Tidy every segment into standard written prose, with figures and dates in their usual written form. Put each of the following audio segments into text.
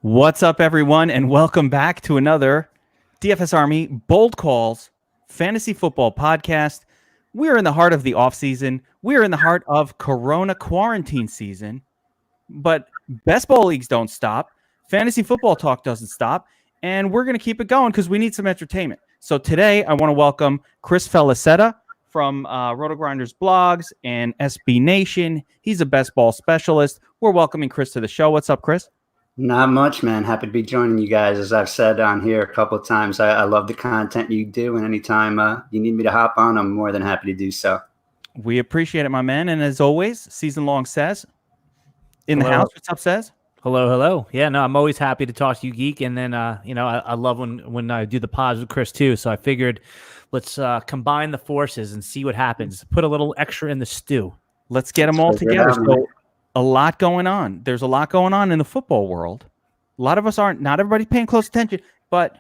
What's up, everyone, and welcome back to another DFSArmy Bold Calls Fantasy Football Podcast. We're in the heart of the offseason. We're in the heart of Corona quarantine season, but Bestball leagues don't stop. Fantasy football talk doesn't stop, and we're going to keep it going because we need some entertainment. So today, I want to welcome Chris Felicetta from Rotogrinders blogs and SB Nation. He's a Bestball specialist. We're welcoming Chris to the show. What's up, Chris? Not much, man. Happy to be joining you guys. As I've said on here a couple of times, I love the content you do, and anytime you need me to hop on, I'm more than happy to do so. We appreciate it, my man. And as always, season long Sez in the house. What's up, Sez? Hello. Yeah, no, I'm always happy to talk to you, Geek. And then, I love when I do the pods with Chris too. So I figured let's combine the forces and see what happens. Put a little extra in the stew. Let's get them all together. So a lot going on. There's a lot going on in the football world. A lot of us aren't. Not everybody's paying close attention, but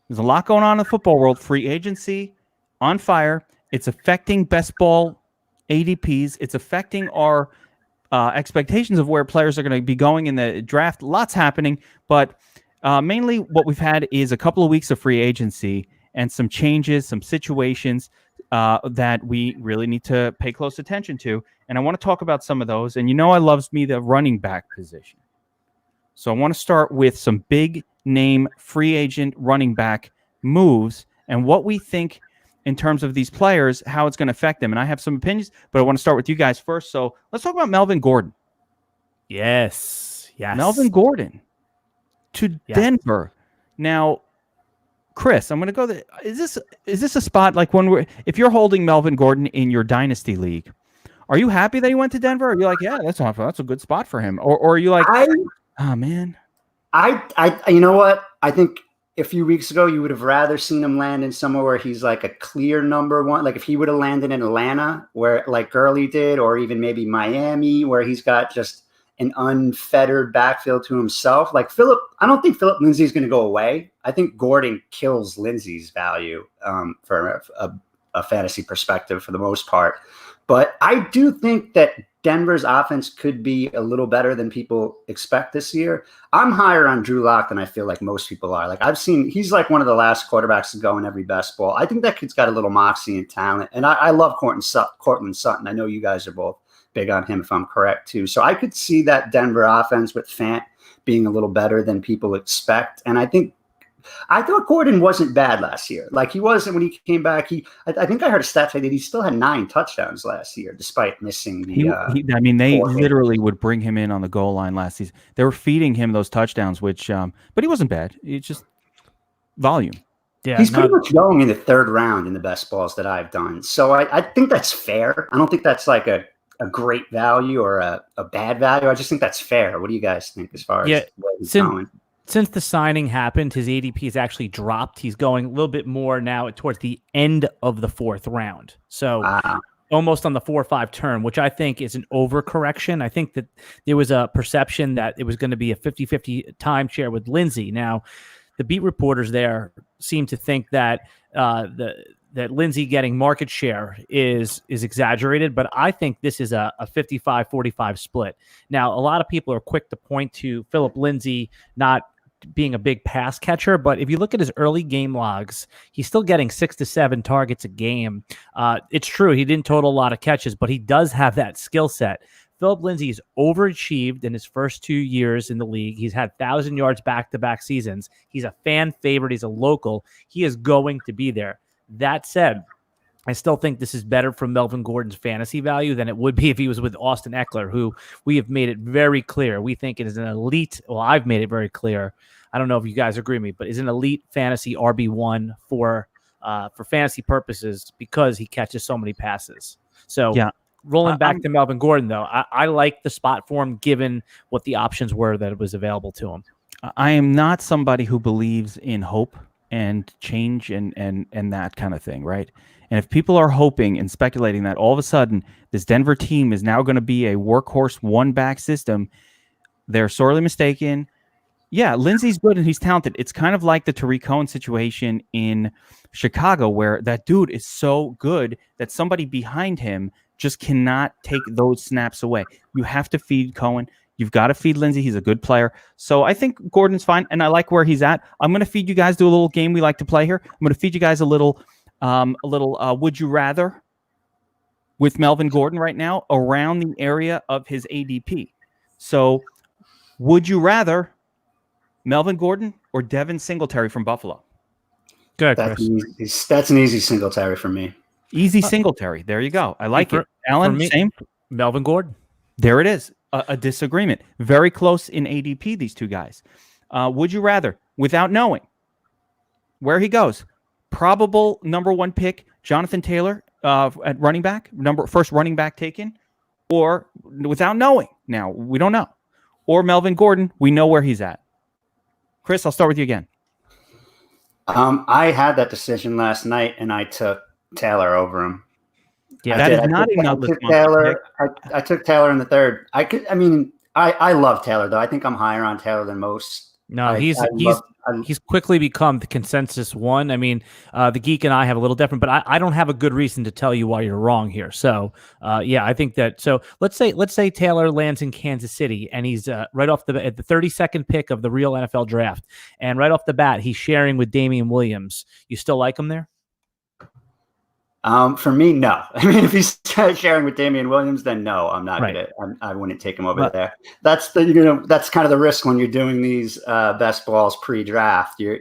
there's a lot going on in the football world. Free agency on fire. It's affecting best ball ADPs. It's affecting our expectations of where players are going to be going in the draft. Lots happening, but mainly what we've had is a couple of weeks of free agency and some changes, some situations that we really need to pay close attention to. And I want to talk about some of those. And I loves me the running back position. So I want to start with some big name free agent running back moves and what we think in terms of these players, how it's going to affect them. And I have some opinions, but I want to start with you guys first. So let's talk about Melvin Gordon. Yes. Melvin Gordon to Denver. Now, Chris, I'm going to go there. Is this a spot like if you're holding Melvin Gordon in your dynasty league, are you happy that he went to Denver? Or are you like, yeah, that's a good spot for him? Or are you like, oh man, you know what? I think a few weeks ago you would have rather seen him land in somewhere where he's like a clear number one. Like if he would have landed in Atlanta, where like Gurley did, or even maybe Miami, where he's got just an unfettered backfield to himself. Like I don't think Philip Lindsay is going to go away. I think Gordon kills Lindsay's value for a fantasy perspective for the most part. But I do think that Denver's offense could be a little better than people expect this year. I'm higher on Drew Lock than I feel like most people are. Like he's like one of the last quarterbacks to go in every best ball. I think that kid's got a little moxie and talent. And I love Courtland Sutton. I know you guys are both big on him, if I'm correct too. So I could see that Denver offense with Fant being a little better than people expect. And I thought Gordon wasn't bad last year. Like he wasn't when he came back. I think I heard a stat say that he still had 9 touchdowns last year, despite missing the. They literally would bring him in on the goal line last season. They were feeding him those touchdowns, but he wasn't bad. It's just volume. Yeah, he's pretty much going in the 3rd round in the best balls that I've done. So I think that's fair. I don't think that's like a great value or a bad value. I just think that's fair. What do you guys think as far as where he's going? Since the signing happened, his ADP has actually dropped. He's going a little bit more now towards the end of the 4th round. So almost on the 4 or 5 turn, which I think is an overcorrection. I think that there was a perception that it was going to be a 50-50 timeshare with Lindsay. Now, the beat reporters there seem to think that that Lindsay getting market share is exaggerated, but I think this is a 55-45 split. Now, a lot of people are quick to point to Philip Lindsay not being a big pass catcher, but if you look at his early game logs, he's still getting 6 to 7 targets a game. It's true, he didn't total a lot of catches, but he does have that skill set. Philip Lindsay has overachieved in his first 2 years in the league. He's had 1,000 yards back-to-back seasons. He's a fan favorite. He's a local. He is going to be there. That said, I still think this is better for Melvin Gordon's fantasy value than it would be if he was with Austin Eckler, who we have made it very clear. We think it is an elite. Well, I've made it very clear. I don't know if you guys agree with me, but is an elite fantasy RB1 for fantasy purposes because he catches so many passes. So rolling back to Melvin Gordon, though, I like the spot for him given what the options were that was available to him. I am not somebody who believes in hope and change and that kind of thing, right? And if people are hoping and speculating that all of a sudden this Denver team is now going to be a workhorse one-back system, they're sorely mistaken. Yeah, Lindsey's good and he's talented. It's kind of like the Tariq Cohen situation in Chicago where that dude is so good that somebody behind him just cannot take those snaps away. You have to feed Cohen. You've got to feed Lindsey. He's a good player. So I think Gordon's fine, and I like where he's at. I'm going to feed you guys, do a little game we like to play here. I'm going to feed you guys a little would you rather with Melvin Gordon right now around the area of his ADP. So would you rather Melvin Gordon or Devin Singletary from Buffalo? Good, that's an easy Singletary for me. Easy Singletary. There you go. I like it. Alan, same? Melvin Gordon. There it is. A disagreement. Very close in ADP, these two guys. Would you rather, without knowing where he goes, probable number 1 pick, Jonathan Taylor at running back, first running back taken, or without knowing, now we don't know, or Melvin Gordon, we know where he's at. Chris, I'll start with you again. I had that decision last night, and I took Taylor over him. Yeah, that is not enough. I took Taylor in the third. I love Taylor though. I think I'm higher on Taylor than most. No, he's quickly become the consensus one. I mean, the Geek and I have a little different, but I don't have a good reason to tell you why you're wrong here. So, yeah, I think that. So let's say Taylor lands in Kansas City, and he's right off at the 32nd pick of the real NFL draft, and right off the bat he's sharing with Damian Williams. You still like him there? For me, no. I mean, if he's sharing with Damian Williams, then no, I'm not I wouldn't take him over there. That's that's kind of the risk when you're doing these best balls pre-draft. You're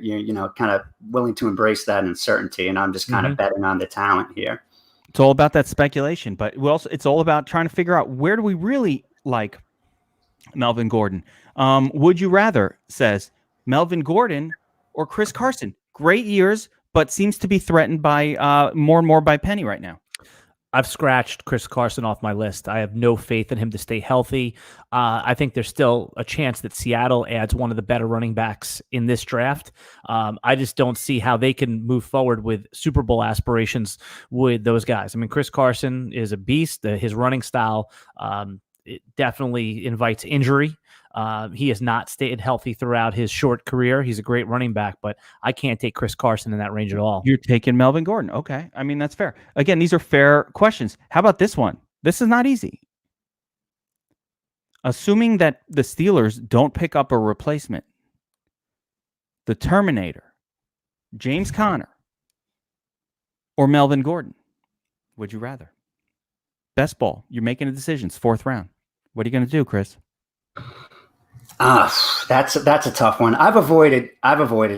kind of willing to embrace that uncertainty, and I'm just kind of betting on the talent here. It's all about that speculation, but it's all about trying to figure out where do we really like Melvin Gordon. Would you rather, says Melvin Gordon or Chris Carson? Great years, but seems to be threatened by more and more by Penny right now. I've scratched Chris Carson off my list. I have no faith in him to stay healthy. I think there's still a chance that Seattle adds one of the better running backs in this draft. I just don't see how they can move forward with Super Bowl aspirations with those guys. I mean, Chris Carson is a beast. His running style it definitely invites injury. He has not stayed healthy throughout his short career. He's a great running back, but I can't take Chris Carson in that range at all. You're taking Melvin Gordon. Okay. I mean, that's fair. Again, these are fair questions. How about this one? This is not easy. Assuming that the Steelers don't pick up a replacement, the Terminator, James Conner, or Melvin Gordon, would you rather? Best ball. You're making a decision. It's 4th round. What are you going to do, Chris? That's a tough one. I've avoided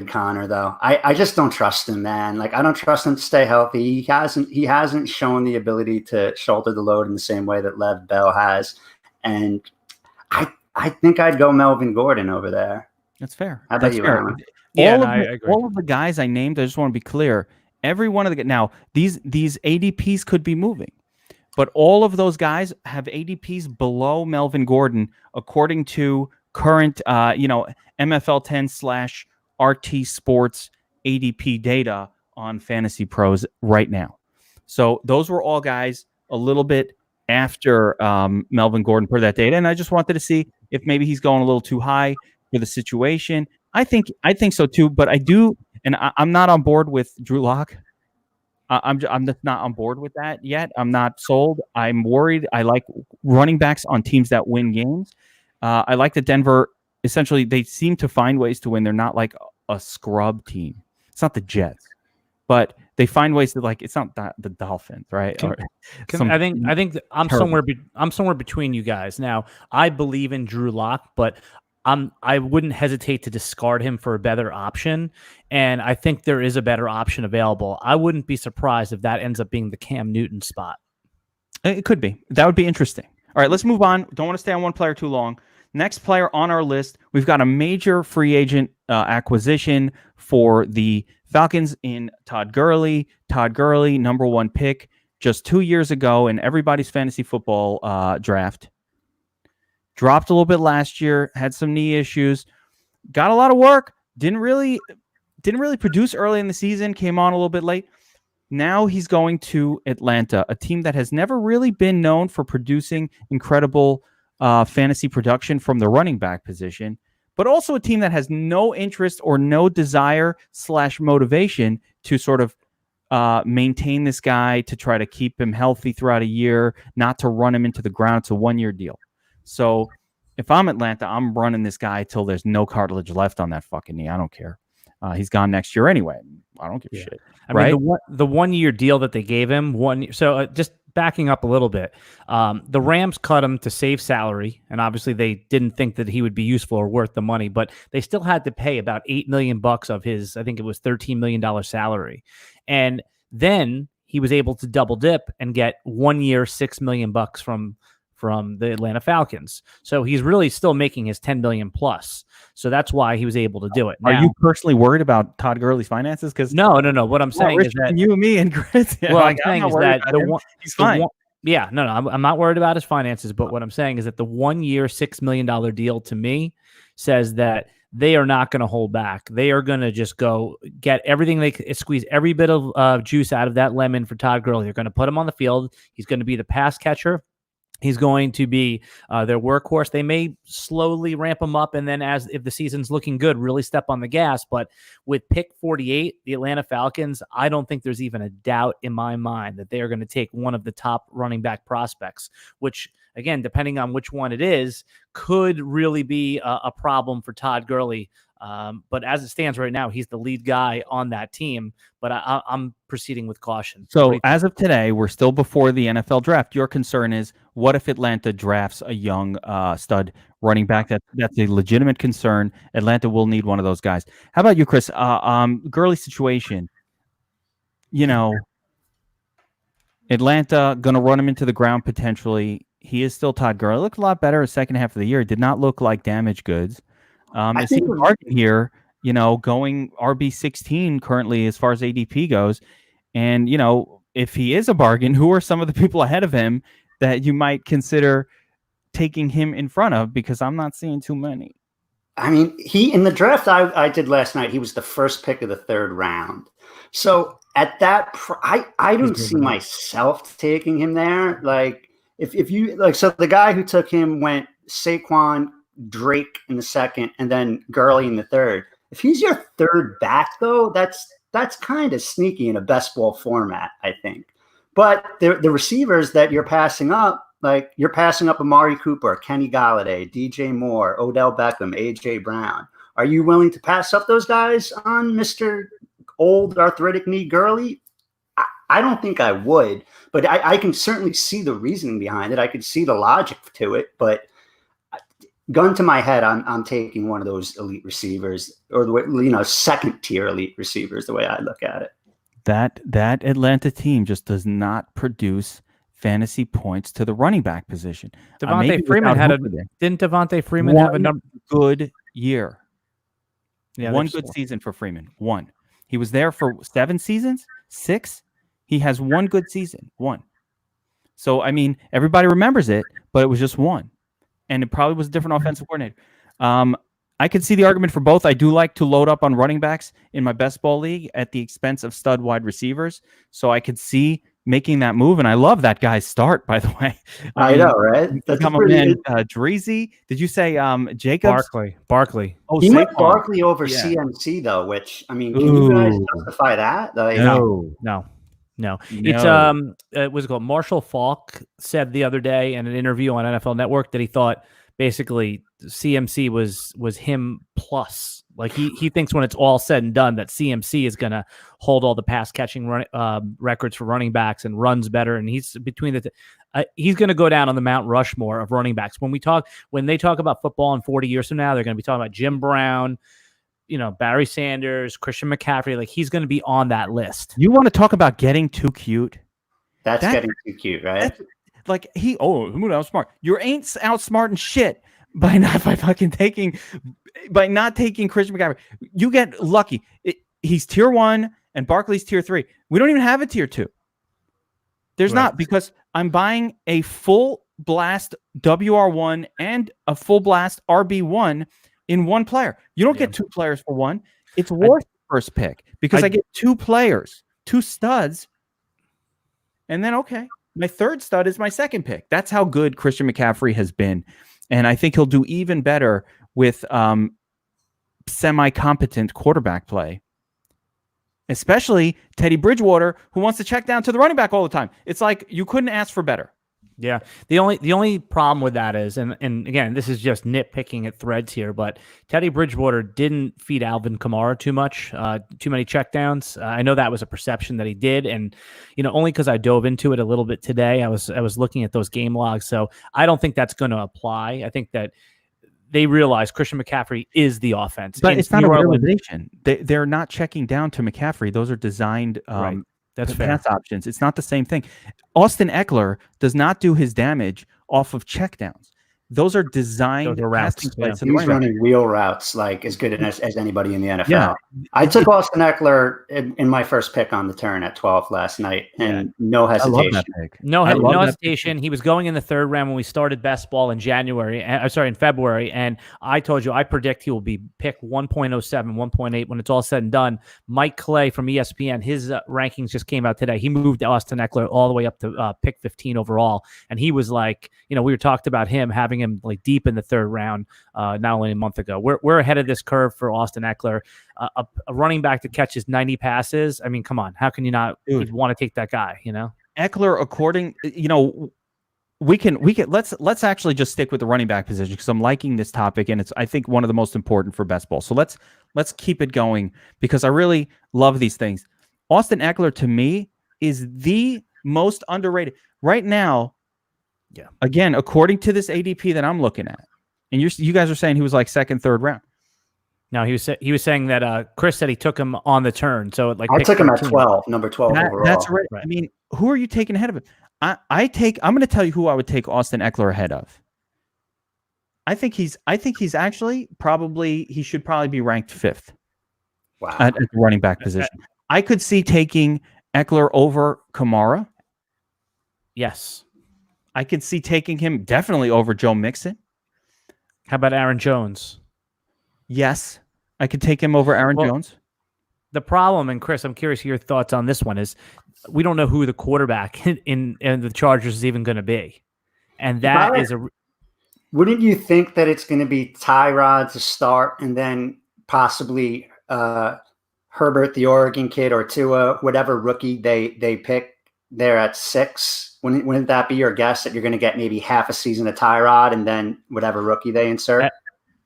Connor though. I just don't trust him, man. Like, I don't trust him to stay healthy. He hasn't shown the ability to shoulder the load in the same way that Lev Bell has. And I think I'd go Melvin Gordon over there. That's fair. How about you, Alan? I agree. All of the guys I named, I just want to be clear. Every one of the now these ADPs could be moving. But all of those guys have ADPs below Melvin Gordon, according to current, MFL 10/RT Sports ADP data on Fantasy Pros right now. So those were all guys a little bit after Melvin Gordon per that data, and I just wanted to see if maybe he's going a little too high for the situation. I think so too, but I do, and I'm not on board with Drew Lock. I'm just not on board with that yet. I'm not sold. I'm worried. I like running backs on teams that win games. I like that Denver, essentially, they seem to find ways to win. They're not like a scrub team. It's not the Jets, but they find ways to, like, it's not the Dolphins, right? I think I'm somewhere between you guys. Now, I believe in Drew Lock, but I wouldn't hesitate to discard him for a better option, and I think there is a better option available. I wouldn't be surprised if that ends up being the Cam Newton spot. It could be. That would be interesting. All right, let's move on. Don't want to stay on one player too long. Next player on our list, we've got a major free agent acquisition for the Falcons in Todd Gurley. Todd Gurley, number 1 pick just 2 years ago in everybody's fantasy football draft. Dropped a little bit last year, had some knee issues, got a lot of work, didn't really produce early in the season, came on a little bit late. Now he's going to Atlanta, a team that has never really been known for producing incredible fantasy production from the running back position, but also a team that has no interest or no desire / motivation to sort of maintain this guy, to try to keep him healthy throughout a year, not to run him into the ground. It's a 1-year deal. So if I'm Atlanta, I'm running this guy till there's no cartilage left on that fucking knee. I don't care. He's gone next year anyway. I don't give a shit. I mean, the 1 year deal that they gave him, so just backing up a little bit, the Rams cut him to save salary, and obviously they didn't think that he would be useful or worth the money, but they still had to pay about $8 million of his, I think it was $13 million salary, and then he was able to double dip and get 1 year, $6 million from the Atlanta Falcons. So he's really still making his $10 million plus. So that's why he was able to do it. Now, are you personally worried about Todd Gurley's finances? Because no. What I'm saying is that you and me and Chris. Yeah, well, I'm saying is that he's fine. I'm not worried about his finances. But what I'm saying is that the 1 year, $6 million deal to me says that they are not going to hold back. They are going to just go get everything they can, squeeze every bit of juice out of that lemon for Todd Gurley. They're going to put him on the field. He's going to be the pass catcher. He's going to be their workhorse. They may slowly ramp him up, and then if the season's looking good, really step on the gas. But with pick 48, the Atlanta Falcons, I don't think there's even a doubt in my mind that they are going to take one of the top running back prospects, which, again, depending on which one it is, could really be a problem for Todd Gurley. But as it stands right now, he's the lead guy on that team. But I'm proceeding with caution. So as of today, we're still before the NFL draft. Your concern is, what if Atlanta drafts a young stud running back? That's a legitimate concern. Atlanta will need one of those guys. How about you, Chris? Gurley situation. Atlanta going to run him into the ground potentially. He is still Todd Gurley. Looked a lot better the second half of the year. Did not look like damaged goods. I think a bargain here, going RB16 currently as far as ADP goes. And, if he is a bargain, who are some of the people ahead of him that you might consider taking him in front of? Because I'm not seeing too many. I mean, in the draft I did last night, he was the first pick of the third round. So at that, I don't see myself taking him there. Like, if you like, so the guy who took him went Saquon, Drake in the second, and then Gurley in the third. If he's your third back, though, that's kind of sneaky in a best ball format, I think. But the receivers that you're passing up, like you're passing up Amari Cooper, Kenny Galladay, DJ Moore, Odell Beckham, AJ Brown. Are you willing to pass up those guys on Mr. Old Arthritic Knee Gurley? I don't think I would, but I can certainly see the reasoning behind it. I could see the logic to it, but gun to my head, I'm taking one of those elite receivers, or second tier elite receivers, the way I look at it. That Atlanta team just does not produce fantasy points to the running back position. Devontae Freeman didn't Devontae Freeman have a good year? Yeah, one good season for Freeman. One. He was there for 7 seasons, 6. He has one good season, 1. So I mean, everybody remembers it, but it was just 1. And it probably was a different offensive coordinator. I could see the argument for both. I do like to load up on running backs in my best ball league at the expense of stud wide receivers. So I could see making that move. And I love that guy's start, by the way. I know, right? That's a man. Dreezy. Did you say Jacobs? Barkley. Oh, he went Barkley over CMC, though, which, I mean, can you guys justify that? No. It's what's it called? Marshall Faulk said the other day in an interview on NFL Network that he thought basically CMC was him plus. Like he thinks when it's all said and done that CMC is going to hold all the pass catching records for running backs and runs better, and he's between he's going to go down on the Mount Rushmore of running backs. When they talk about football in 40 years from now, they're going to be talking about Jim Brown, Barry Sanders, Christian McCaffrey. Like, he's going to be on that list. You want to talk about getting too cute? That's getting too cute, right? Like outsmart. You ain't outsmarting shit by not taking Christian McCaffrey. You get lucky. He's tier 1 and Barkley's tier 3. We don't even have a tier 2. There's not, because I'm buying a full blast WR1 and a full blast RB1 in one player. You don't get 2 players for 1. It's worth the first pick because I get 2 players, 2 studs. And then, my third stud is my second pick. That's how good Christian McCaffrey has been. And I think he'll do even better with semi-competent quarterback play, especially Teddy Bridgewater, who wants to check down to the running back all the time. It's like you couldn't ask for better. Yeah. The only problem with that is, and again, this is just nitpicking at threads here, but Teddy Bridgewater didn't feed Alvin Kamara too much, too many checkdowns. I know that was a perception that he did, and only because I dove into it a little bit today. I was looking at those game logs, so I don't think that's going to apply. I think that they realize Christian McCaffrey is the offense, but it's not a realization. They're not checking down to McCaffrey. Those are designed. Right. That's pass options. It's not the same thing. Austin Eckler does not do his damage off of checkdowns. Those are designed passing plays. He's running wheel routes like as good as anybody in the NFL. Yeah. I took Austin Eckler in my first pick on the turn at 12 last night, and no hesitation. I love that pick. No hesitation. He was going in the third round when we started Bestball in in February, and I told you I predict he will be pick 1.07, 1.8 when it's all said and done. Mike Clay from ESPN, his rankings just came out today. He moved Austin Eckler all the way up to pick 15 overall, and he was like, we were talked about him having him like deep in the third round, not only a month ago. We're ahead of this curve for Austin Eckler, a running back that catches 90 passes. I mean, come on, how can you not want to take that guy? Eckler, we can let's actually just stick with the running back position because I'm liking this topic and it's I think one of the most important for best ball. So let's keep it going because I really love these things. Austin Eckler to me is the most underrated right now. Yeah. Again, according to this ADP that I'm looking at, and you guys are saying he was like second, third round. No, he was saying that Chris said he took him on the turn. So I took him at 12, number 12 overall. That's right. I mean, who are you taking ahead of him? I'm going to tell you who I would take Austin Eckler ahead of. I think he's actually he should probably be ranked 5th. Wow. At the running back position. I could see taking Eckler over Kamara. Yes. I could see taking him definitely over Joe Mixon. How about Aaron Jones? Yes, I could take him over Aaron Jones. The problem, and Chris, I'm curious your thoughts on this one, is we don't know who the quarterback in the Chargers is even going to be. And that is Wouldn't you think that it's going to be Tyrod to start and then possibly Herbert, the Oregon kid, or Tua, whatever rookie they pick there at 6? Wouldn't that be your guess that you're going to get maybe half a season of Tyrod and then whatever rookie they insert?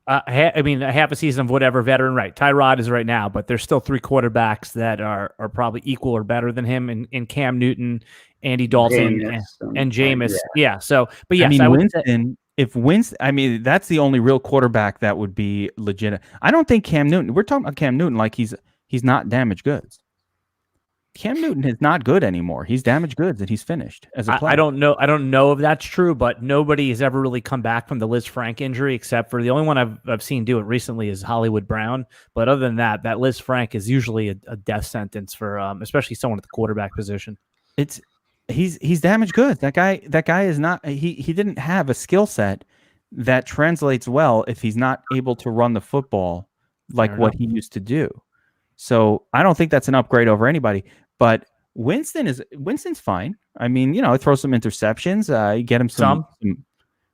I mean, a half a season of whatever veteran, right? Tyrod is right now, but there's still 3 quarterbacks that are probably equal or better than him in Cam Newton, Andy Dalton, and Jameis. Yeah. So, but yes, I mean, Winston, that's the only real quarterback that would be legit. I don't think Cam Newton. We're talking about Cam Newton like he's not damaged goods. Cam Newton is not good anymore. He's damaged goods and he's finished as a player. I don't know if that's true, but nobody has ever really come back from the Liz Frank injury except for the only one I've seen do it recently is Hollywood Brown. But other than that Liz Frank is usually a death sentence for especially someone at the quarterback position. He's damaged goods. That guy is not. He didn't have a skill set that translates well if he's not able to run the football like what he used to do. So I don't think that's an upgrade over anybody. But Winston's fine. I mean, throw some interceptions. You get him some.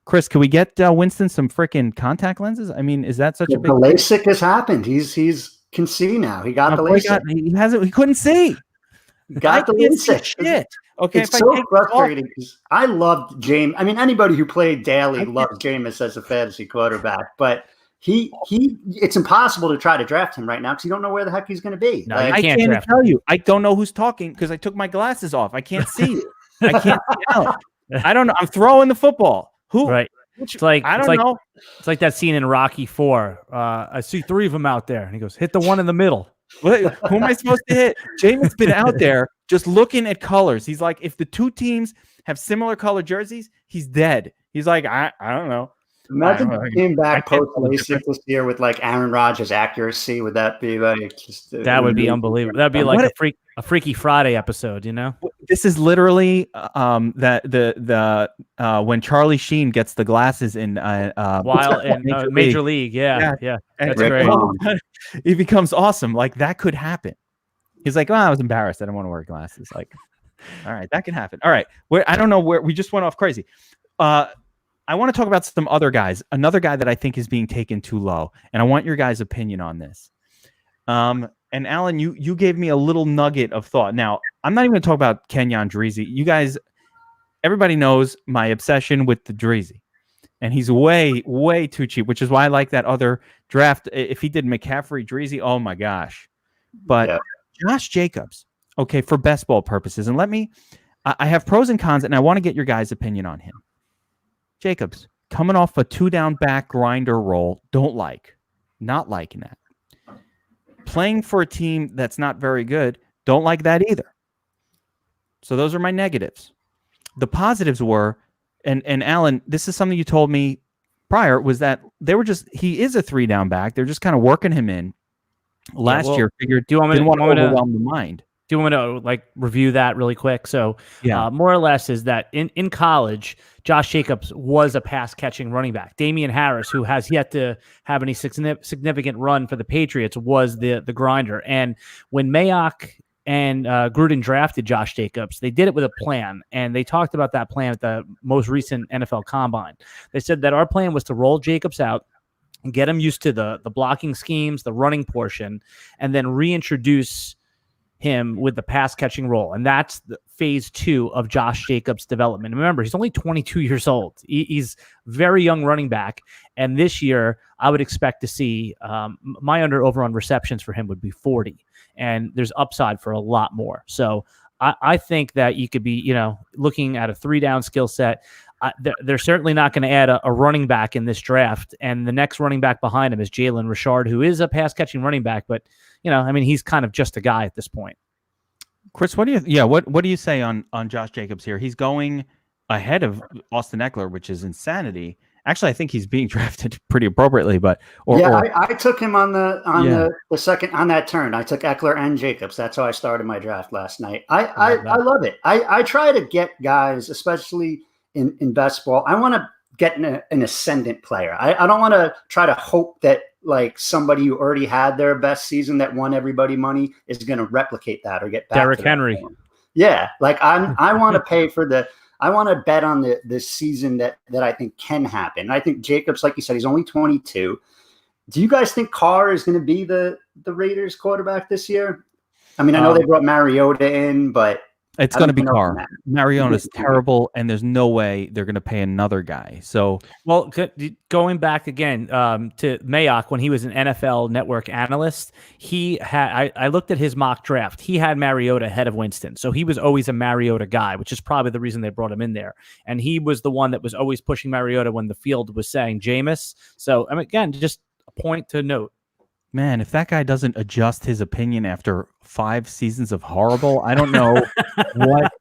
Chris, can we get Winston some freaking contact lenses? I mean, is that such a big? The LASIK has happened. He's can see now. He got the LASIK. He couldn't see. Got the LASIK. Shit. Okay, it's so frustrating because I loved James. I mean, anybody who played daily loves Jameis as a fantasy quarterback, but. It's impossible to try to draft him right now because you don't know where the heck he's going to be. No, I can't tell you. I don't know who's talking because I took my glasses off. I can't see you. I can't see out. I don't know. I'm throwing the football. Who? Right. It's like I don't know. It's like that scene in Rocky 4. I see 3 of them out there, and he goes, "Hit the one in the middle." Who am I supposed to hit? Jameis been out there just looking at colors. He's like, if the 2 teams have similar color jerseys, he's dead. He's like, I don't know. Imagine if he came back post LASIK this year with like Aaron Rodgers' accuracy. Would that be like just? That would be unbelievable. That'd be like a Freaky Friday episode, This is literally when Charlie Sheen gets the glasses in Major League. Yeah. That's great. He becomes awesome. Like that could happen. He's like, I was embarrassed. I don't want to wear glasses. Like, all right, that can happen. All right, I don't know where we just went off crazy. I want to talk about some other guys. Another guy that I think is being taken too low, and I want your guys' opinion on this. And Alan, you gave me a little nugget of thought. Now, I'm not even going to talk about Kenyon Dreezy. You guys, everybody knows my obsession with the Dreezy. And he's way, way too cheap, which is why I like that other draft. If he did McCaffrey, Dreezy, oh my gosh. But Josh Jacobs, okay, for best ball purposes, and I have pros and cons, and I want to get your guys' opinion on him. Jacobs, coming off a 2-down back grinder role, not liking that. Playing for a team that's not very good, don't like that either. So those are my negatives. The positives were, and Alan, this is something you told me prior, was that he is a 3-down back. They're just kind of working him in. Last year, figured do you want me to overwhelm the mind. Do you want to review that really quick? So more or less is that in college, Josh Jacobs was a pass catching running back. Damian Harris, who has yet to have any significant run for the Patriots, was the grinder. And when Mayock and Gruden drafted Josh Jacobs, they did it with a plan, and they talked about that plan at the most recent NFL Combine. They said that our plan was to roll Jacobs out and get him used to the blocking schemes, the running portion, and then reintroduce him with the pass catching role. And that's the phase 2 of Josh Jacobs' development. And remember, he's only 22 years old. He's very young running back. And this year, I would expect to see my over on receptions for him would be 40. And there's upside for a lot more. So I think that you could be, looking at a 3-down skill set. They're certainly not going to add a running back in this draft. And the next running back behind him is Jalen Richard, who is a pass-catching running back. But, he's kind of just a guy at this point. Chris, what do you say on Josh Jacobs here? He's going ahead of Austin Eckler, which is insanity. Actually, I think he's being drafted pretty appropriately, but I took him on the second on that turn. I took Eckler and Jacobs. That's how I started my draft last night. I love it. I try to get guys, especially in best ball. I want to get an ascendant player. I don't want to try to hope that somebody who already had their best season that won everybody money is going to replicate that or get back. Derrick Henry. Yeah, I want to pay for the. I want to bet on the season that I think can happen. I think Jacobs, like you said, he's only 22. Do you guys think Carr is going to be the Raiders quarterback this year? I mean, I know they brought Mariota in, but it's going to be Carr. Mariota's terrible, and there's no way they're going to pay another guy. So, well, going back again to Mayock when he was an NFL Network analyst, he had. I looked at his mock draft. He had Mariota ahead of Winston, so he was always a Mariota guy, which is probably the reason they brought him in there. And he was the one that was always pushing Mariota when the field was saying Jameis. So, again, just a point to note. Man, if that guy doesn't adjust his opinion after 5 seasons of horrible, I don't know what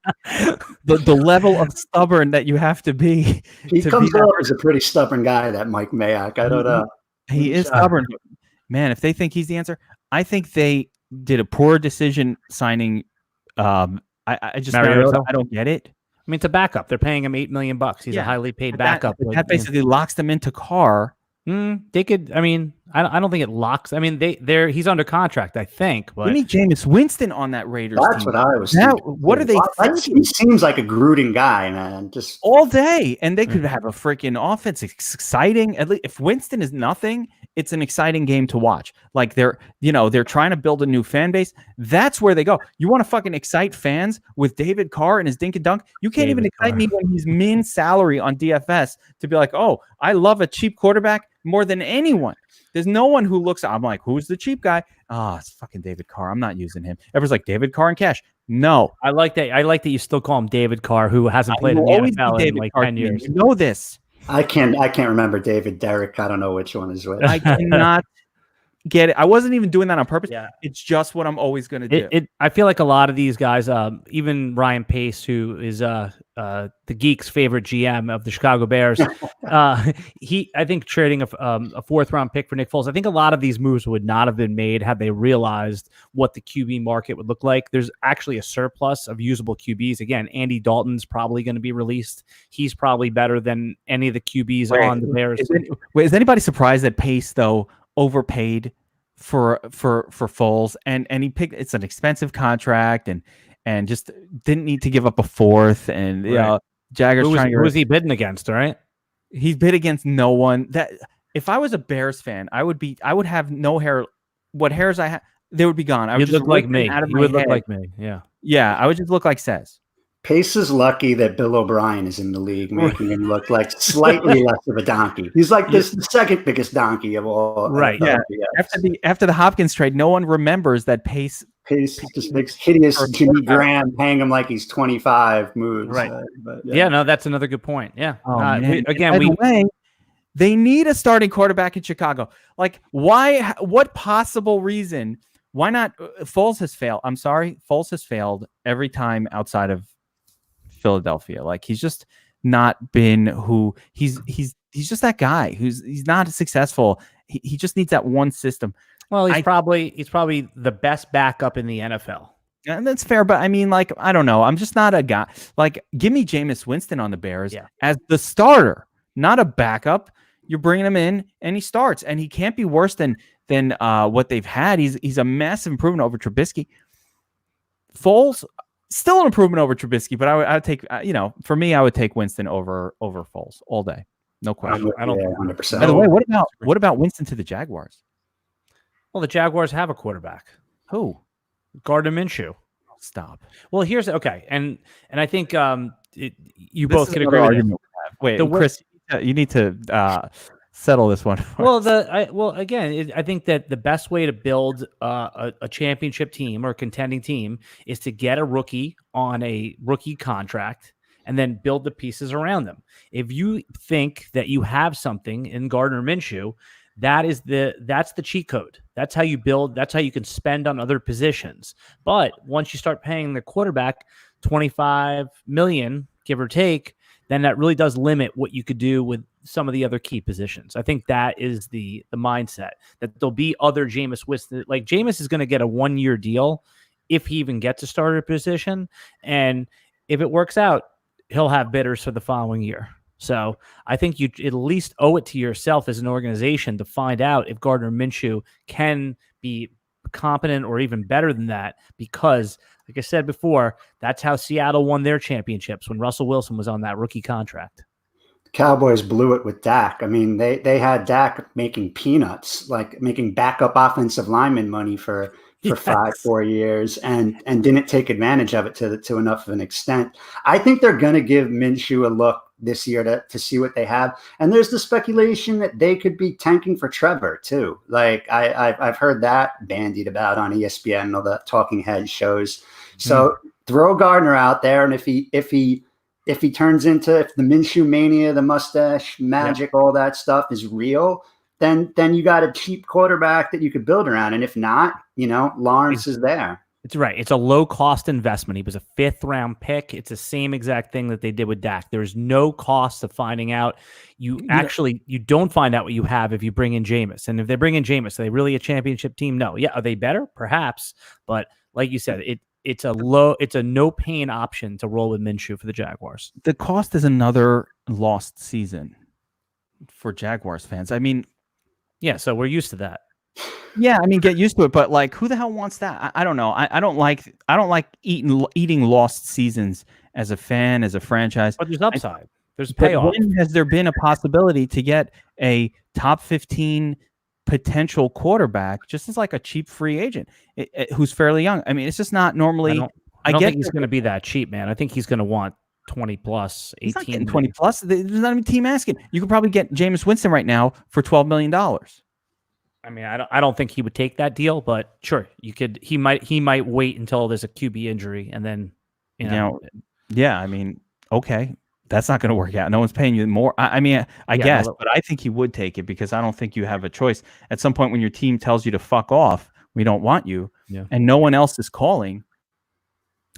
the level of stubborn that you have to be. He comes off as a pretty stubborn guy, that Mike Mayock. I don't know. He is stubborn. Man, if they think he's the answer, I think they did a poor decision signing. I don't get it. I mean, it's a backup. They're paying him $8 million. He's a highly paid backup. That basically locks them into Carr. They could. I mean, I don't think it locks. I mean, he's under contract, I think. But we need Jameis Winston on that Raiders team. That's what I was thinking. What are they thinking? He seems like a Gruden guy, man. Just all day, and they could have a freaking offense. It's exciting. At least if Winston is nothing, it's an exciting game to watch. Like they're trying to build a new fan base. That's where they go. You want to fucking excite fans with David Carr and his dink and dunk? You can't even excite me when he's min salary on DFS to be like, oh, I love a cheap quarterback more than anyone. There's no one who looks. I'm like, who's the cheap guy? Oh, it's fucking David Carr. I'm not using him. Everyone's like David Carr and cash. No, I like that. I like that you still call him David Carr, who hasn't played in the NFL in like 10 years. You know this. I can't remember David, Derek. I don't know which one is which. I cannot get it. I wasn't even doing that on purpose. Yeah. It's just what I'm always going to do. I feel like a lot of these guys, even Ryan Pace, who is the Geek's favorite GM of the Chicago Bears, I think trading a 4th-round pick for Nick Foles, I think a lot of these moves would not have been made had they realized what the QB market would look like. There's actually a surplus of usable QBs. Again, Andy Dalton's probably going to be released. He's probably better than any of the QBs on the Bears. Is anybody surprised that Pace, though, overpaid for Foles and he picked? It's an expensive contract and just didn't need to give up a 4th, and Jagger's who was he bidding against? All right, he bid against no one. That if I was a Bears fan, I would have no hair. What hairs I have, they would be gone. I would look like me. You would look like me. Yeah. I would just look like Sez. Pace is lucky that Bill O'Brien is in the league, making him look like slightly less of a donkey. He's like the second biggest donkey of all. Right. Yeah. After the Hopkins trade, no one remembers that Pace just makes hideous Jimmy Graham hang him like he's 25 moves. Right. No, that's another good point. Yeah. They need a starting quarterback in Chicago. Like, why? What possible reason? Why not? Foles has failed. I'm sorry. Foles has failed every time outside of Philadelphia. Like, he's just not been who he's just that guy he's not successful. He just needs that one system. Well, he's probably the best backup in the NFL. And that's fair, but I mean, like, I don't know. I'm just not a guy. Like, give me Jameis Winston on the Bears as the starter, not a backup. You're bringing him in, and he starts, and he can't be worse than what they've had. He's a massive improvement over Trubisky. Foles, still an improvement over Trubisky, but I would take, for me, I would take Winston over Foles all day, no question. I don't 100%. By the way, what about Winston to the Jaguars? Well, the Jaguars have a quarterback. Who? Gardner Minshew. Stop. Well, here's okay, and I think you both could agree with it. Wait, Chris, you need to settle this one. I think that the best way to build a championship team or a contending team is to get a rookie on a rookie contract and then build the pieces around them. If you think that you have something in Gardner Minshew, that's the cheat code. That's how you build. That's how you can spend on other positions. But once you start paying the quarterback $25 million, give or take, then that really does limit what you could do with some of the other key positions. I think that is the mindset, that there'll be other Jameis Winston. Like, Jameis is going to get a 1-year deal if he even gets a starter position. And if it works out, he'll have bidders for the following year. So I think you at least owe it to yourself as an organization to find out if Gardner Minshew can be competent or even better than that, because like I said before, that's how Seattle won their championships, when Russell Wilson was on that rookie contract. Cowboys blew it with Dak. I mean, they had Dak making peanuts, like making backup offensive lineman money for 4 years, and didn't take advantage of it to enough of an extent. I think they're going to give Minshew a look this year to see what they have. And there's the speculation that they could be tanking for Trevor too. Like I've heard that bandied about on ESPN and all the talking head shows. So throw Gardner out there, and if he turns into, if the Minshew mania, the mustache magic, all that stuff is real, then you got a cheap quarterback that you could build around. And if not, Lawrence is there. It's right. It's a low-cost investment. He was a 5th-round pick. It's the same exact thing that they did with Dak. There's no cost of finding out. You don't find out what you have if you bring in Jameis. And if they bring in Jameis, are they really a championship team? No. Yeah, are they better? Perhaps. But like you said, it's a no-pain option to roll with Minshew for the Jaguars. The cost is another lost season for Jaguars fans. I mean, yeah, so we're used to that. Yeah, I mean, get used to it, but like, who the hell wants that? I don't know. I don't like eating lost seasons as a fan, as a franchise. But there's upside. There's payoff. When has there been a possibility to get a top 15 potential quarterback just as like a cheap free agent who's fairly young? I mean, it's just not normally. I don't think he's going to be that cheap, man. I think he's going to want 20 plus, 18. He's not getting 20 plus. There's not even a team asking. You could probably get Jameis Winston right now for $12 million. I mean, I don't think he would take that deal, but sure, you could. He might wait until there's a QB injury, and then yeah. I mean, okay, that's not going to work out. No one's paying you more. I guess, but I think he would take it, because I don't think you have a choice. At some point, when your team tells you to fuck off, we don't want you, and no one else is calling.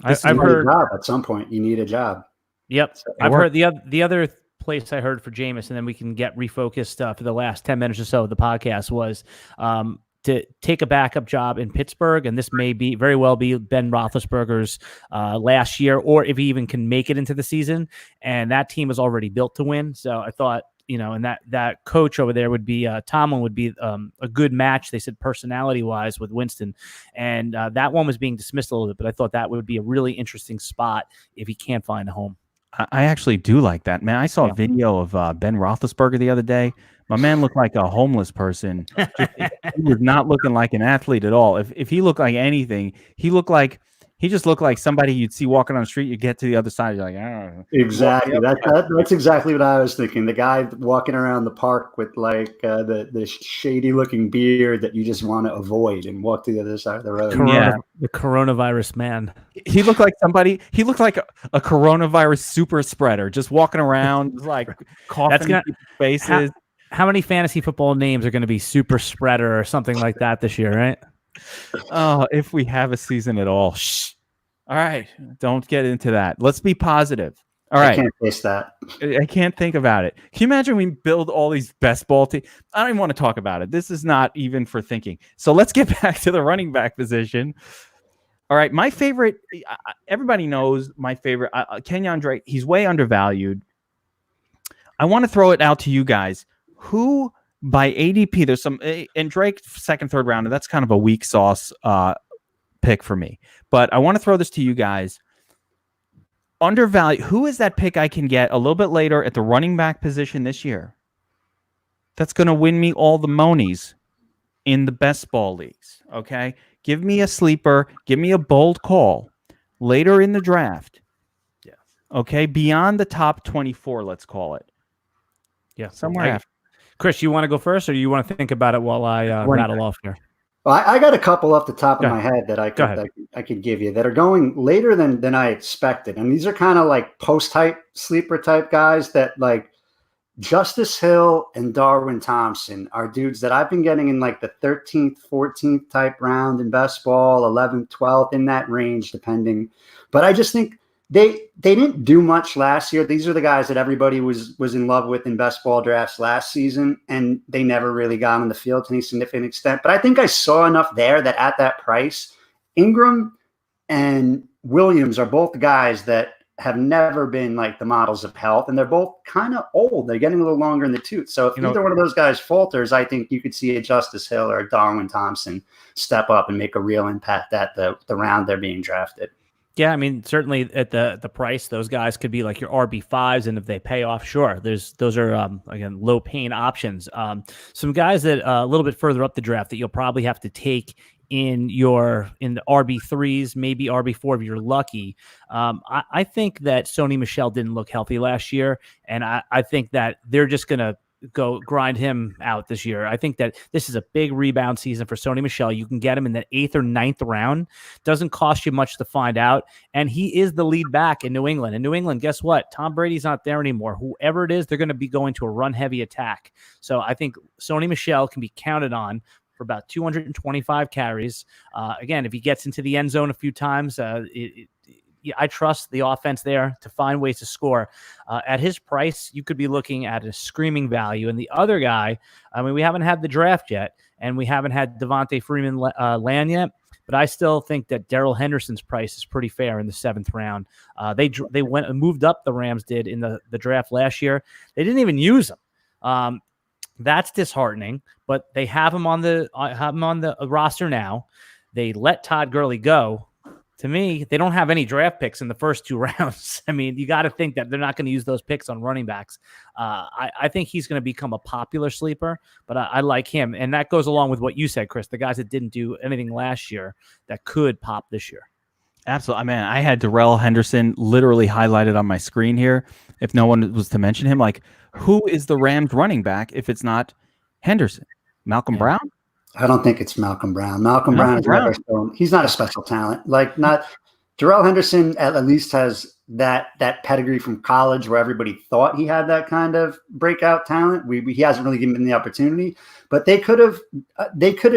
I've heard at some point you need a job. Yep, so I've heard the other place I heard for Jameis, and then we can get refocused for the last 10 minutes or so of the podcast, was to take a backup job in Pittsburgh, and this may very well be Ben Roethlisberger's last year, or if he even can make it into the season, and that team is already built to win. So I thought, and that coach over there would be Tomlin would be a good match, they said, personality-wise, with Winston, and that one was being dismissed a little bit, but I thought that would be a really interesting spot if he can't find a home. I actually do like that, man. I saw a video of Ben Roethlisberger the other day. My man looked like a homeless person. He was not looking like an athlete at all. If he looked like anything, he looked like He just looked like somebody you'd see walking on the street. You get to the other side, you're like, oh. Exactly. That's exactly what I was thinking. The guy walking around the park with like the shady looking beard that you just want to avoid and walk to the other side of the road. The coronavirus man. He looked like somebody. He looked like a coronavirus super spreader, just walking around like coughing in people's faces. How many fantasy football names are going to be super spreader or something like that this year, right? Oh, if we have a season at all. Shh. All right. Don't get into that. Let's be positive. All right. I can't face that. I can't think about it. Can you imagine we build all these best ball teams? I don't even want to talk about it. This is not even for thinking. So let's get back to the running back position. All right. My favorite, everybody knows my favorite, Kenyon Drake. He's way undervalued. I want to throw it out to you guys. Who by ADP, there's some, and Drake, second, third rounder, that's kind of a weak sauce pick for me. But I want to throw this to you guys. Undervalued. Who is that pick I can get a little bit later at the running back position this year that's going to win me all the monies in the best ball leagues? Okay. Give me a sleeper. Give me a bold call later in the draft. Yeah. Okay. Beyond the top 24, let's call it. Yeah. Somewhere after. Chris, you want to go first, or you want to think about it while I rattle off here? Well, I got a couple off the top of my head that I could give you that are going later than I expected, and these are kind of like post type sleeper type guys that like Justice Hill and Darwin Thompson are dudes that I've been getting in like the 13th, 14th type round in best ball, 11th, 12th in that range, depending. But I just think they didn't do much last year. These are the guys that everybody was in love with in best ball drafts last season, and they never really got on the field to any significant extent. But I think I saw enough there that at that price, Ingram and Williams are both guys that have never been like the models of health, and they're both kind of old. They're getting a little longer in the tooth. So if either one of those guys falters, I think you could see a Justice Hill or a Darwin Thompson step up and make a real impact at the round they're being drafted. Yeah, I mean, certainly at the price, those guys could be like your RB5s, and if they pay off, sure. Those are again low pain options. Some guys that a little bit further up the draft that you'll probably have to take in the RB3s, maybe RB4 if you're lucky. I think that Sony Michel didn't look healthy last year, and I think that they're just gonna go grind him out this year. I think that this is a big rebound season for Sony Michel. You can get him in the 8th or 9th round. Doesn't cost you much to find out. And he is the lead back in New England. In New England, guess what? Tom Brady's not there anymore. Whoever it is, they're going to be going to a run-heavy attack. So I think Sony Michel can be counted on for about 225 carries. Again, if he gets into the end zone a few times, I trust the offense there to find ways to score. At his price, you could be looking at a screaming value. And the other guy, I mean, we haven't had the draft yet, and we haven't had Devontae Freeman land yet, but I still think that Darrell Henderson's price is pretty fair in the 7th round. They went and moved up, the Rams did, in the draft last year. They didn't even use him. That's disheartening, but they have him on the roster now. They let Todd Gurley go. To me, they don't have any draft picks in the first 2 rounds. I mean, you got to think that they're not going to use those picks on running backs. I think he's going to become a popular sleeper, but I like him. And that goes along with what you said, Chris, the guys that didn't do anything last year that could pop this year. Absolutely. Man, I had Darrell Henderson literally highlighted on my screen here. If no one was to mention him, like, who is the Rams running back if it's not Henderson? Malcolm Brown? I don't think it's Malcolm Brown. Malcolm Brown is never shown. He's not a special talent. Like, not Darrell Henderson at least has that pedigree from college where everybody thought he had that kind of breakout talent. He hasn't really given him the opportunity, but they could have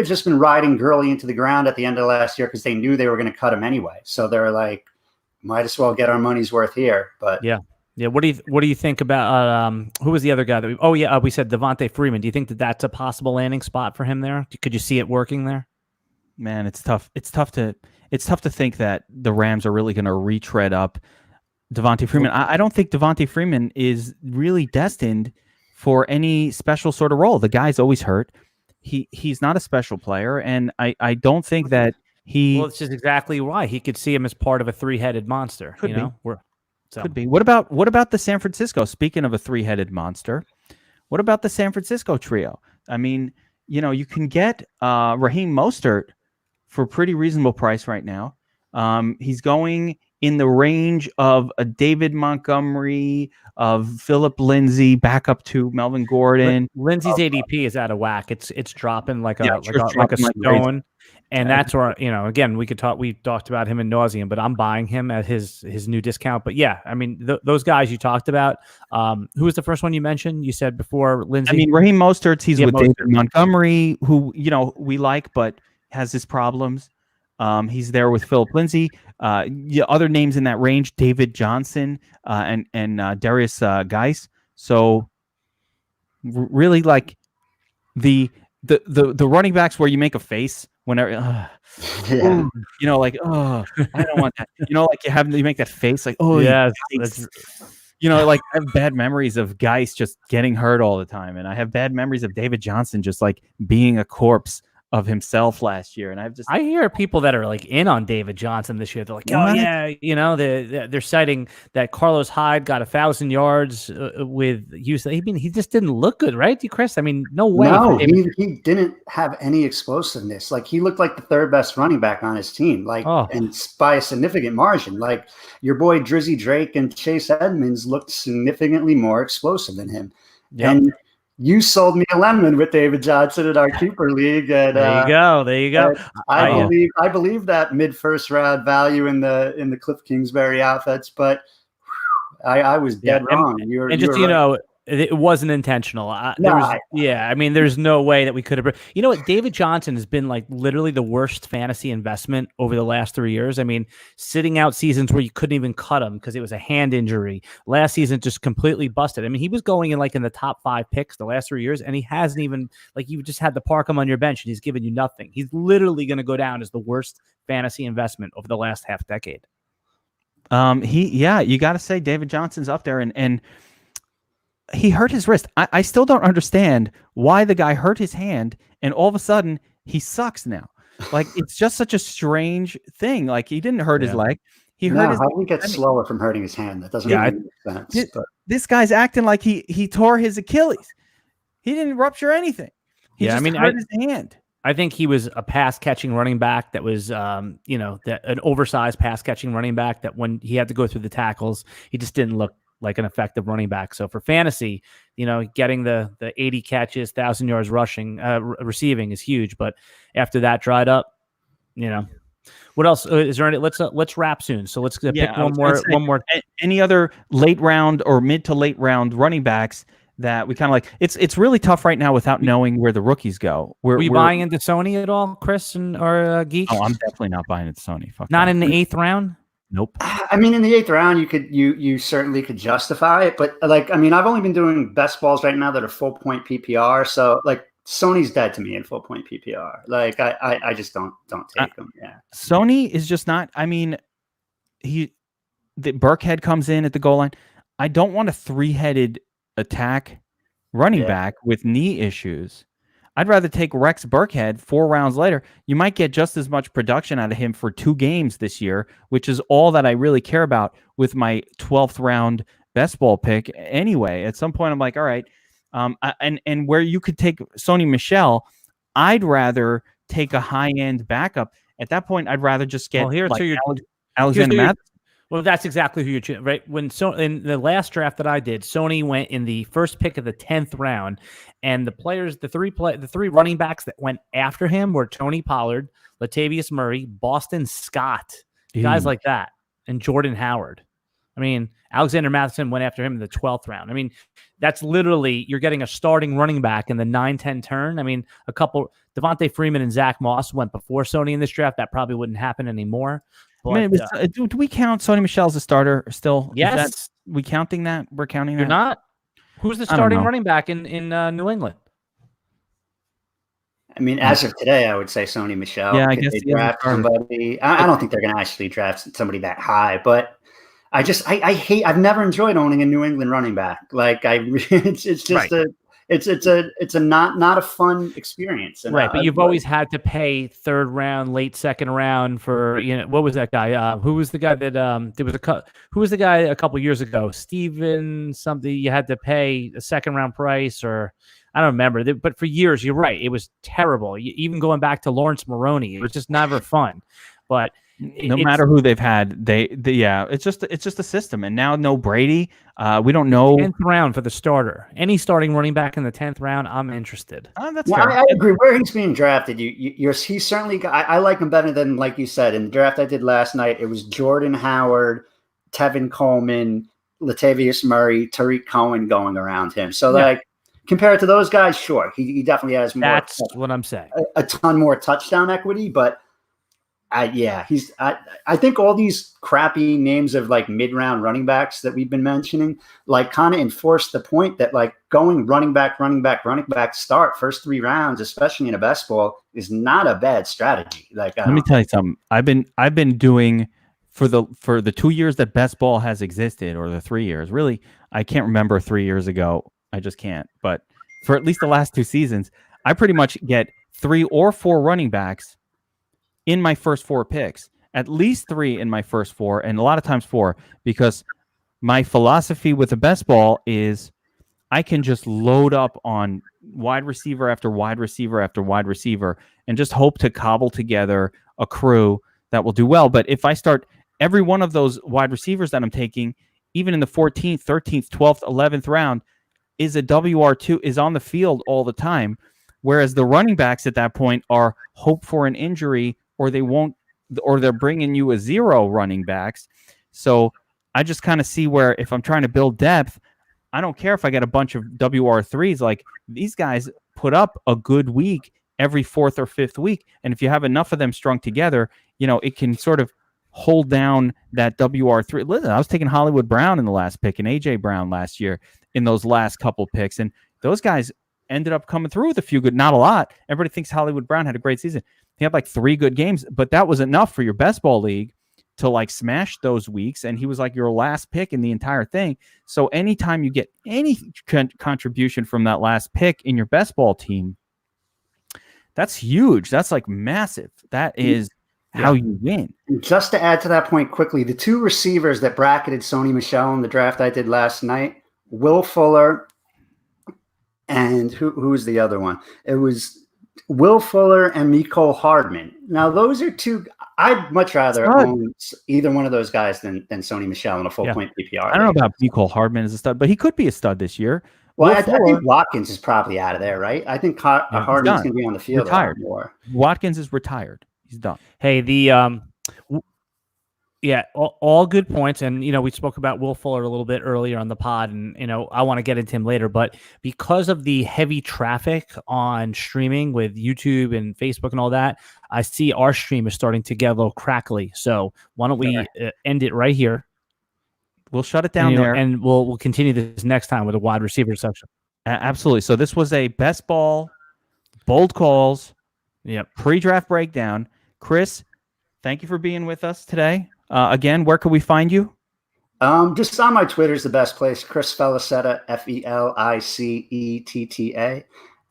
just been riding Gurley into the ground at the end of last year because they knew they were going to cut him anyway. So they're like, might as well get our money's worth here. But yeah. What do you think about who was the other guy that we said Devontae Freeman? Do you think that that's a possible landing spot for him there? Could you see it working there? Man, it's tough. It's tough to think that the Rams are really going to retread up Devontae Freeman. I don't think Devontae Freeman is really destined for any special sort of role. The guy's always hurt. He's not a special player, and I don't think that he. Well, it's just exactly why he could see him as part of a 3-headed monster. Could be. So. Could be. What about the San Francisco? Speaking of a 3-headed monster, what about the San Francisco trio? I mean, you can get Raheem Mostert for a pretty reasonable price right now. He's going in the range of a David Montgomery, of Philip Lindsay, back up to Melvin Gordon. Lindsay's ADP is out of whack. It's dropping like a dropping like stone. And that's where, again, we talked about him in nauseum, but I'm buying him at his new discount. But yeah, I mean, those guys you talked about, who was the first one you mentioned? You said before Lindsay. I mean, Raheem Mostert's, he's with David Montgomery, who, we like, but has his problems. He's there with Philip Lindsay. Other names in that range, David Johnson, and Darius Geis. So really like the running backs where you make a face whenever, I don't want that. Like you make that face like, yeah, like I have bad memories of Geis just getting hurt all the time, and I have bad memories of David Johnson just like being a corpse of himself last year. And I hear people that are like in on David Johnson this year. They're like, oh yeah, they're citing that Carlos Hyde got 1,000 yards with Houston. I mean, he just didn't look good, right, Chris? I mean, no way. No, he didn't have any explosiveness. Like he looked like the third best running back on his team, and by a significant margin. Like your boy Drizzy Drake and Chase Edmonds looked significantly more explosive than him. Yep. And you sold me a lemon with David Johnson in our keeper league. And, there you go. I believe that mid-first round value in the Cliff Kingsbury outfits, but I was dead wrong. It wasn't intentional. I mean, there's no way that we could have. You know what? David Johnson has been like literally the worst fantasy investment over the last 3 years. I mean, sitting out seasons where you couldn't even cut him because it was a hand injury. Last season, just completely busted. I mean, he was going in the top 5 picks the last 3 years, and he hasn't even you just had to park him on your bench, and he's given you nothing. He's literally going to go down as the worst fantasy investment over the last half decade. You got to say David Johnson's up there, and he hurt his wrist. I still don't understand why the guy hurt his hand and all of a sudden he sucks now. Like, it's just such a strange thing. Like, he didn't hurt his leg. How do we get slower from hurting his hand? That doesn't make sense. This guy's acting like he tore his Achilles. He didn't rupture anything. He just hurt his hand. I think he was a pass-catching running back that was, an oversized pass-catching running back that when he had to go through the tackles, he just didn't look like an effective running back. So for fantasy, getting the 80 catches, 1,000 yards rushing, receiving is huge. But after that dried up, what else is there? Let's wrap soon. So let's pick one more. Any other late round or mid to late round running backs that we kind of like? It's really tough right now without knowing where the rookies go. Were you buying into Sony at all, Chris or Geek? Oh, I'm definitely not buying into Sony. Not in the 8th round. Nope. I mean, in the 8th round, you certainly could justify it, but I've only been doing best balls right now that are full point PPR. So Sony's dead to me in full point PPR. I just don't take him. Yeah. Sony is just not. I mean, the Burkhead comes in at the goal line. I don't want a 3-headed attack running back with knee issues. I'd rather take Rex Burkhead 4 rounds later. You might get just as much production out of him for 2 games this year, which is all that I really care about with my 12th round best ball pick. Anyway, at some point I'm like, all right. And where you could take Sony Michel, I'd rather take a high-end backup. At that point, I'd rather just get Alexander Mattison. Well, that's exactly who you're choosing, right? In the last draft that I did, Sony went in the first pick of the 10th round, and the three running backs that went after him were Tony Pollard, Latavius Murray, Boston Scott, guys like that, and Jordan Howard. I mean, Alexander Mattison went after him in the 12th round. I mean, that's literally, you're getting a starting running back in the 9-10 turn. I mean, Devontae Freeman and Zach Moss went before Sony in this draft. That probably wouldn't happen anymore. But, do we count Sony Michel as a starter still? Yes. We counting that? We're counting that? You're not? Who's the starting running back in New England? I mean, as of today, I would say Sony Michel. Yeah, I guess they draft somebody. I don't think they're going to actually draft somebody that high, but I hate. I've never enjoyed owning a New England running back. It's just right. It's a not a fun experience. And right, but you've always had to pay 3rd round, late 2nd round for what was that guy? Who was the guy that who was the guy a couple years ago? Steven something. You had to pay a 2nd round price, or I don't remember. But for years, you're right, it was terrible. Even going back to Lawrence Maroney, it was just never fun. But No matter who they've had, it's just a system. And now no Brady. We don't know. 10th round for the starter. Any starting running back in the 10th round, I'm interested. That's fair. I agree. Where he's being drafted, he's certainly. I like him better than, like you said, in the draft I did last night. It was Jordan Howard, Tevin Coleman, Latavius Murray, Tariq Cohen going around him. So like compared to those guys, sure, he definitely has more. That's what I'm saying. A ton more touchdown equity, but. I think all these crappy names of like mid-round running backs that we've been mentioning, like kind of enforce the point that like going running back start first 3 rounds, especially in a best ball, is not a bad strategy. Like let me tell you something. I've been doing for the 2 years that best ball has existed, or the 3 years. Really, I can't remember 3 years ago. I just can't. But for at least the last 2 seasons, I pretty much get 3 or 4 running backs in my first 4 picks, at least 3 in my first 4, and a lot of times 4, because my philosophy with the best ball is I can just load up on wide receiver after wide receiver after wide receiver and just hope to cobble together a crew that will do well. But if I start every one of those wide receivers that I'm taking, even in the 14th, 13th, 12th, 11th round, is a WR2, is on the field all the time, whereas the running backs at that point are hope for an injury, or they won't, or they're bringing you a 0 running backs. So I just kind of see where if I'm trying to build depth, I don't care if I get a bunch of WR3s. Like these guys put up a good week every 4th or 5th week. And if you have enough of them strung together, it can sort of hold down that WR3. Listen, I was taking Hollywood Brown in the last pick and AJ Brown last year in those last couple picks. And those guys ended up coming through with a few good, not a lot. Everybody thinks Hollywood Brown had a great season. He had like 3 good games, but that was enough for your best ball league to like smash those weeks. And he was like your last pick in the entire thing. So anytime you get any contribution from that last pick in your best ball team, that's huge. That's like massive. That is how you win. Just to add to that point quickly, the 2 receivers that bracketed Sony Michel in the draft I did last night, Will Fuller, and who was the other one? It was Will Fuller and Mecole Hardman. Now, those are 2. I'd much rather own either one of those guys than Sony Michel in a full-point PPR. I don't know about Mecole Hardman as a stud, but he could be a stud this year. Well, I think Watkins is probably out of there, right? I think Hardman's going to be on the field a lot more. Watkins is retired. He's done. Hey, all good points. And, we spoke about Will Fuller a little bit earlier on the pod, and, I want to get into him later. But because of the heavy traffic on streaming with YouTube and Facebook and all that, I see our stream is starting to get a little crackly. So why don't we end it right here? We'll shut it down there. And we'll continue this next time with a wide receiver section. Absolutely. So this was a best ball, bold calls, pre-draft breakdown. Chris, thank you for being with us today. Again, where can we find you? Just on my Twitter is the best place. Chris Felicetta, Felicetta.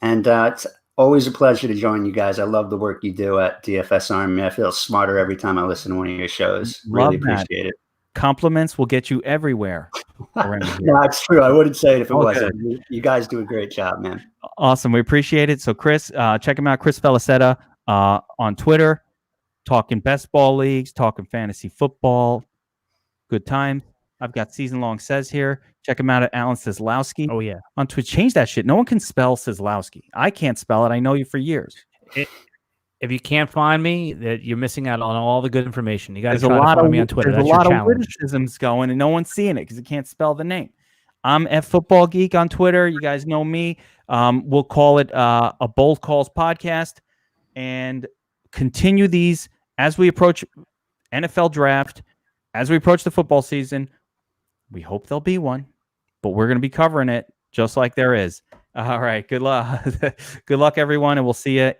And it's always a pleasure to join you guys. I love the work you do at DFSArmy. I feel smarter every time I listen to one of your shows. Really appreciate it. Compliments will get you everywhere. No, it's true. I wouldn't say it if it wasn't. You guys do a great job, man. Awesome. We appreciate it. So, Chris, check him out, Chris Felicetta, on Twitter, talking best ball leagues, talking fantasy football. Good time. I've got Season Long Sez here. Check him out at Alan Seslowski. Oh, yeah. On Twitch. Change that shit. No one can spell Seslowski. I can't spell it. I know you for years. If you can't find me, that you're missing out on all the good information. You guys try to find me on Twitter. There's a lot of witticisms going, and no one's seeing it because you can't spell the name. I'm Football Geek on Twitter. You guys know me. We'll call it a Bold Calls podcast and continue these as we approach NFL draft, as we approach the football season. We hope there'll be one, but we're going to be covering it just like there is. All right. Good luck. Good luck, everyone, and we'll see you